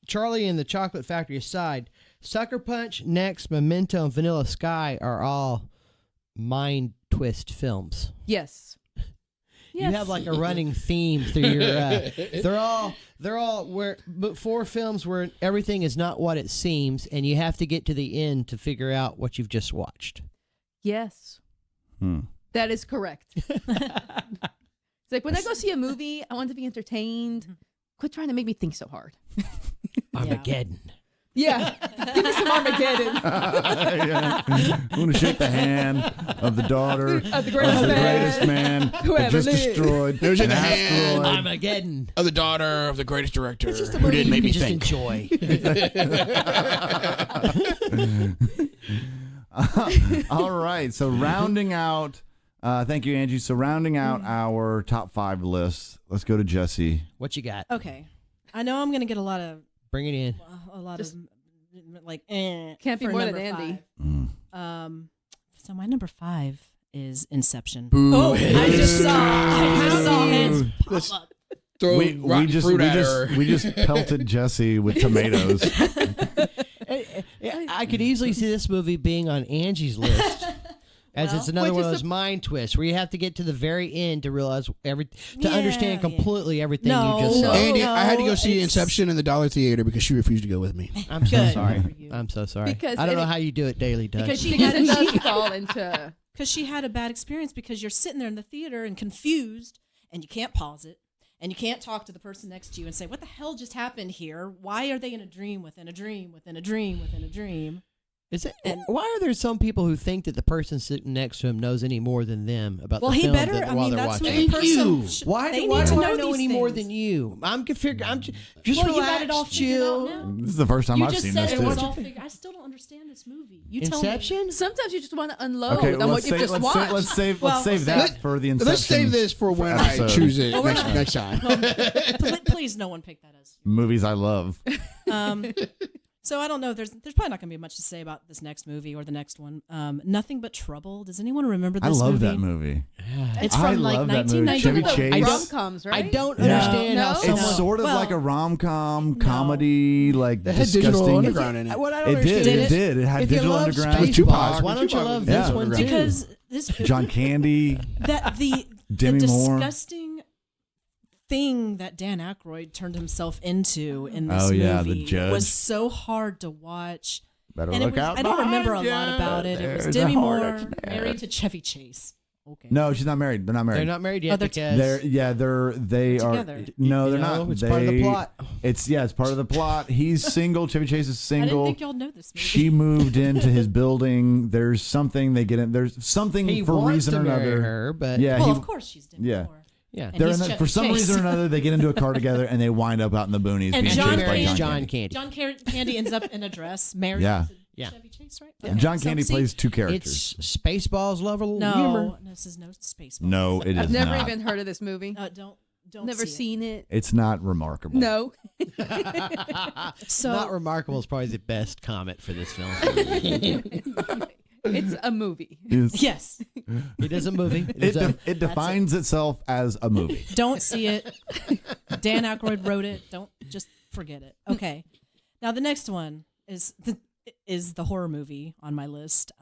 Charlie and the Chocolate Factory aside. Sucker Punch, Next, Memento, and Vanilla Sky are all mind twist films. Yes. You have a running theme through your. They're all but 4 films where everything is not what it seems, and you have to get to the end to figure out what you've just watched. Yes. That is correct. It's like when I go see a movie, I want to be entertained. Quit trying to make me think so hard. Armageddon. Yeah. Give me some Armageddon. I want to shake the hand of the daughter Of the greatest man who that ever just lived. destroyed There's an a hand. asteroid. Armageddon. Of the daughter of the greatest director It's just a who movie didn't make you me can think. just enjoy. All right. So rounding out, thank you, Angie. So rounding out our top 5 lists, let's go to Jesse. What you got? Okay. I know I'm going to get a lot of Bring it in. Can't be for more than number Andy. 5. So my number 5 is Inception. Boo. Oh, I just saw his Let's pop up. throw rotten fruit at her. We just pelted Jesse with tomatoes. I could easily see this movie being on Angie's list. As it's another Which one of is those mind twists where you have to get to the very end to realize to Yeah, understand yeah. completely everything No, you just saw. Andy, I had to No, go see it's- Inception in the Dollar Theater because she refused to go with me. I'm so Good sorry. for you. I'm so sorry. Because I don't know it- how you do it daily, Doug. Because Because it does fall into. Because she had a bad experience because you're sitting there in the theater and confused and you can't pause it and you can't talk to the person next to you and say, what the hell just happened here? Why are they in a dream within a dream within a dream within a dream? Is it? Why are there some people who think that the person sitting next to him knows any more than them about Well, the he film better. that, I while mean, they're that's who watching? the person. you. Why they do need to I know know these any more things. than you? I'm just Well, relax, you got it all figured chill. out now? This is the first time You I've just seen said this it too. was all figured. I still don't understand this movie. You tell me. Inception? Sometimes you just want to unload Okay, on what you've just watched. let's save Well, that for the Inception. Let's save this for when I episode. choose it Well, we're next not- time. Please, no one pick that as. Movies I love. So I don't know. There's probably not going to be much to say about this next movie or the next one. Nothing But Trouble. Does anyone remember this I love movie? that movie. It's I from like love that movie. 1990. Chevy Some of the Chase. rom-coms, right? I don't Yeah. understand how No? someone. It's sort of Well, like a rom-com no. comedy, like It had Digital disgusting. Underground in it. What I don't It did. understand It is did. It had if you Digital love Underground. Spaceballs, Tupac. why don't you Tupac love was this Yeah. one too? Because this John Candy. that the Demi Moore. disgusting thing that Dan Aykroyd turned himself into in this Oh, movie yeah, the judge. was so hard to watch. Better And it look was, out. I don't remember a behind lot ya. about it. It was There's Demi a Moore hornet's married nest. to Chevy Chase. Okay. No, she's not married. They're not married. They're not married yet Oh, they're because they are. together. No, they're No, not. it's part of the plot. It's part of the plot. He's single. Chevy Chase is I didn't single. think y'all know this movie. She moved into his building. There's something they get in. There's something he for wants reason to or marry another. her, but Yeah, well, he- of course she's Demi yeah. Moore. yeah. And They're he's in Chevy for some Chase. reason or another, they get into a car together and they wind up out in the boonies. And being John chased by Candy- John Candy. John Candy ends up in a dress, married Yeah. to Yeah. Chevy Chase, right? And John So, Candy see, plays two characters. It's Spaceballs level No, humor. this is no space. No, it is I've never not. even heard of this movie. Don't Never see it. seen it. It's not remarkable. No. So Not remarkable is probably the best comment for this film. It's a movie. It's- yes, It is a movie. It defines itself as a movie. don't see it. Dan Aykroyd wrote it. Don't just forget it. Okay. Now the next one is the horror movie on my list.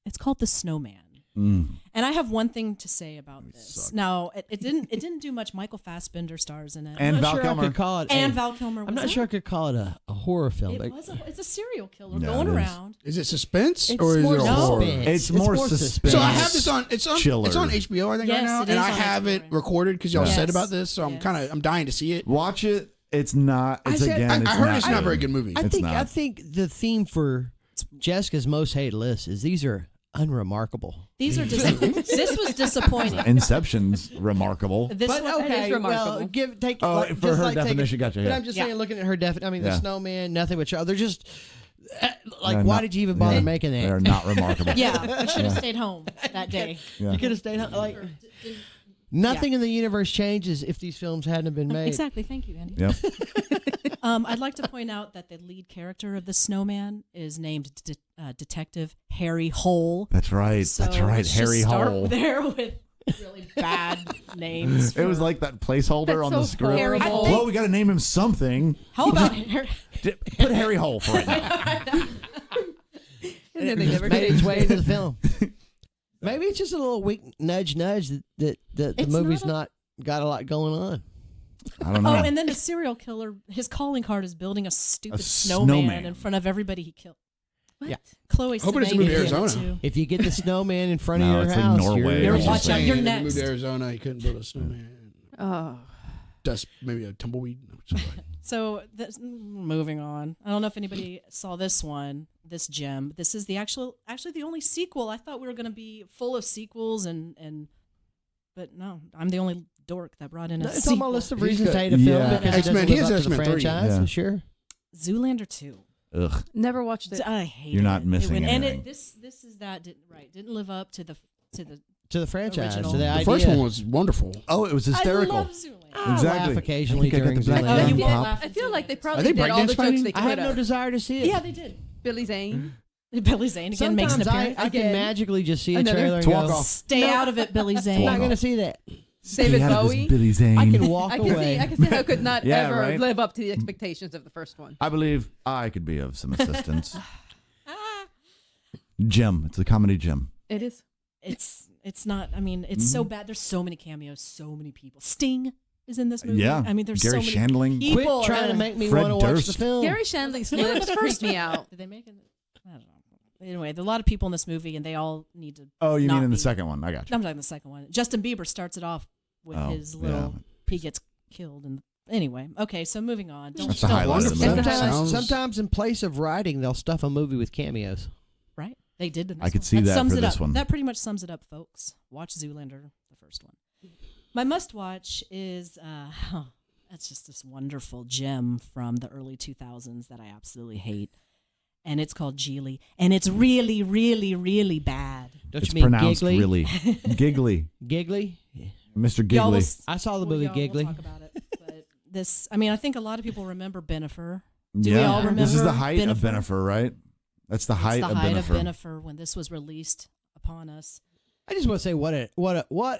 It's called The Snowman. Mm. And I have one thing to say about this. suck. Now, it didn't do much. Michael Fassbender stars in it. And I'm not Val sure Kilmer. I could call it. And a- Val Kilmer was I'm not in sure I it. could call it a horror film. It's a serial killer No, going it is. around. Is it suspense It's or is more it a No. horror? suspense. It's more suspense. So I have this on. It's on Chiller. HBO, I think, Yes, right now, it and is I on have HBO it right now. recorded because y'all Yes. said about this. So Yes. I'm dying to see it. Watch it. It's not. It's I said- again. It's I heard not it's not a good. very good movie. I It's think not. I think the theme for Jessica's most hated list is these are unremarkable. These are this was disappointing. Inception's remarkable. This But one, okay, is remarkable. well, take Oh, like, for just her like take definition, it- gotcha, But yeah. I'm just Yeah. saying, looking at her definition. I mean, Yeah. the snowman, nothing but trouble. They're just like, They're why not- did you even bother yeah, making that? They're not remarkable. yeah, we should have stayed home that day. Yeah. You could have stayed home. Like nothing in the universe changes if these films hadn't been made. Exactly. Thank you, Andy. Yep. I'd like to point out that the lead character of the Snowman is named Detective Harry Hole. That's right. So That's right. let's just Harry start Hole. there with really bad names. It was for- like that placeholder That's on the so script. horrible. Well, we got to name him something. How about Harry? Put Harry Hole for it. now. And then they never Made its changed way it. into the film. Maybe it's just a little weak nudge that the It's movie's not got a lot going on. I don't know. Oh, and then the serial killer, his calling card is building a stupid snowman. snowman in front of everybody he killed. What? Yeah. Chloe Hope it doesn't Sevigny move to did it Arizona. too. If you get the snowman in front No, of it's your like house, Norway You're or something. watch out, you're Moved next. to Arizona, he couldn't build a snowman. Oh. Dust, maybe a tumbleweed. No, it's all right. So moving on. I don't know if anybody saw this one, this gem. This is the actually the only sequel. I thought we were going to be full of sequels but no, I'm the only dork that brought in a it's on my sequel. list of He's reasons got- to hate a film yeah. because it X-Men, doesn't he live has up to the X-Men 3. franchise. Yeah. So sure. Zoolander 2. Ugh. Never watched it. I hate You're not it. missing and anything. this is that didn't live up to the To the franchise, Original. to the The idea. first one was wonderful. Oh, it was hysterical. I love Zoolander. I Exactly. laugh occasionally I think I during got the black Zoolander. Oh, you Pop. will laugh. I feel like they Are probably they did all the breakdance fighting? jokes they I have could no have. desire to see it. Yeah, they did. Billy Zane. Billy Zane again makes an Sometimes appearance. I can Again. magically just see a Another trailer and Twalk go, off. Stay out of it, Billy I'm Zane. not going to see that. David Stay out of this, Bowie. Billy Zane. I can walk I away. can see how it could not Yeah, ever right? live up to the expectations of the first one. I believe I could be of some assistance. Jim. It's a comedy Jim. It is. It's not. I mean, it's so bad. There's so many cameos, so many people. Sting is in this movie. Yeah. I mean, there's Gary so many Shandling. people. Quit trying to make me Fred want to watch the Durst. film. Gary Shandling's Yeah, lips the freak first me one. out. Did they make it? I don't know. Anyway, there's a lot of people in this movie, and they all need to. Oh, you not mean in the be- second one? I got you. I'm talking the second one. Justin Bieber starts it off with Oh, his little. yeah. He gets killed, and anyway, okay. So moving on. That's the highlight of the movie. Sounds- Sometimes in place of writing, they'll stuff a movie with cameos. Right? They did in this I could one. see that sums for it this up. one. That pretty much sums it up, folks. Watch Zoolander, the first one. My must-watch is that's just this wonderful gem from the early 2000s that I absolutely hate, and it's called Geely, and it's really, really, really bad. Don't It's you mean pronounced Giggly? really. Giggly. Giggly? Mr. Y'all will Giggly. s- I saw the well, movie y'all Giggly. will talk about it, but this, I mean, I think a lot of people remember Benifer. Do yeah. we all remember This is the height of Benifer? Benifer, right? That's the height It's the of height Benifer. of Benifer when this was released upon us. I just want to say what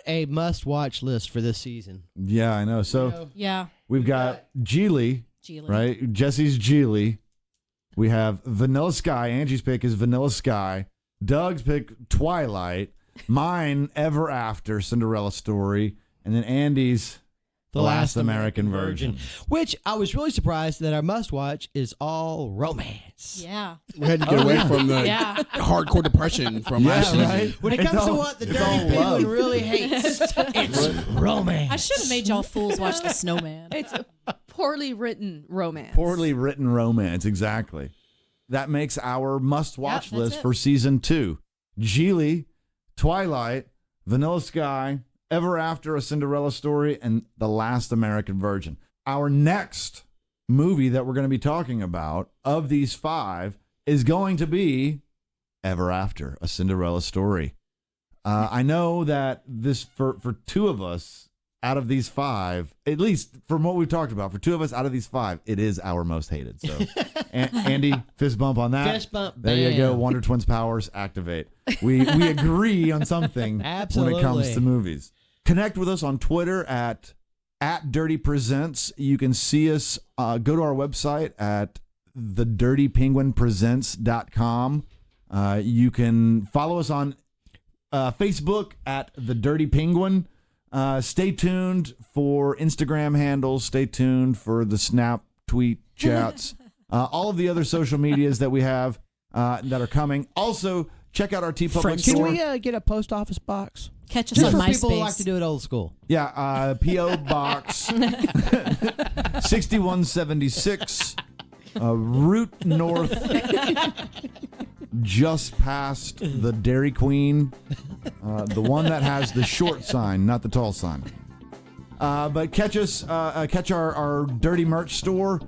a must watch list for this season. Yeah, I know. So You know, Yeah, we've got Geely, Geely. right? Jesse's Geely. We have Vanilla Sky. Angie's pick is Vanilla Sky. Doug's pick, Twilight. Mine, Ever After, Cinderella Story. And then Andy's The Last American Virgin. Which I was really surprised that our must watch is all romance. Yeah, We had to get away from the yeah. hardcore depression from last Yeah, season. right? When it It's comes to all- what the it's Dirty all Penguin love. really hates, it's romance. I should have made y'all fools watch The Snowman. It's a poorly written romance. Poorly written romance, exactly. That makes our must-watch Yep, that's list it. for season 2. Geely, Twilight, Vanilla Sky, Ever After, A Cinderella Story, and The Last American Virgin. Our next movie that we're going to be talking about of these 5 is going to be Ever After, A Cinderella Story. I know that this, for 2 of us, out of these 5, at least from what we've talked about, for 2 of us out of these 5, it is our most hated. So, Andy, fist bump on that. Fist bump, There you go. bam. Wonder Twins powers activate. We agree on something when it comes Absolutely. to movies. Connect with us on Twitter at Dirty Presents. You can see us. Go to our website at thedirtypenguinpresents.com. You can follow us on Facebook at The Dirty Penguin. Stay tuned for Instagram handles. Stay tuned for the Snap tweet chats. All of the other social medias that we have that are coming. Also, check out our TeePublic Can store. we get a post office box? Catch us Just on for people who MySpace. like to do it old school. Yeah, P.O. Box 6176, Route North, just past the Dairy Queen, the one that has the short sign, not the tall sign. But catch us, catch our Dirty Merch store.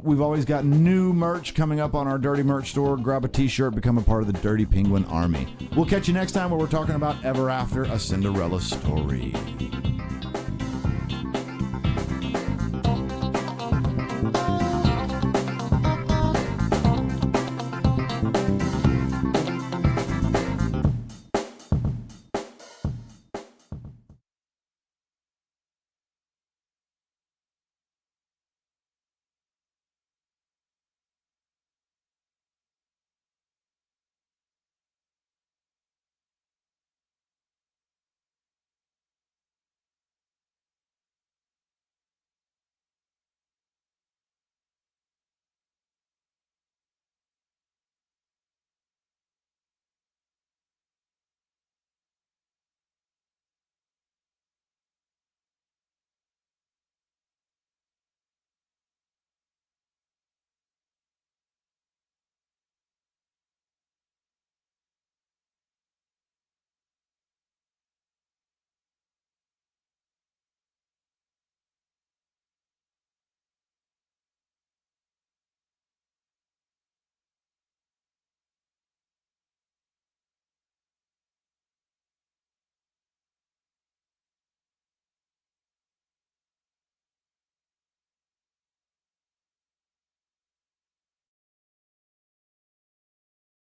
We've always got new merch coming up on our Dirty Merch store. Grab a t-shirt, become a part of the Dirty Penguin Army. We'll catch you next time where we're talking about Ever After, A Cinderella Story.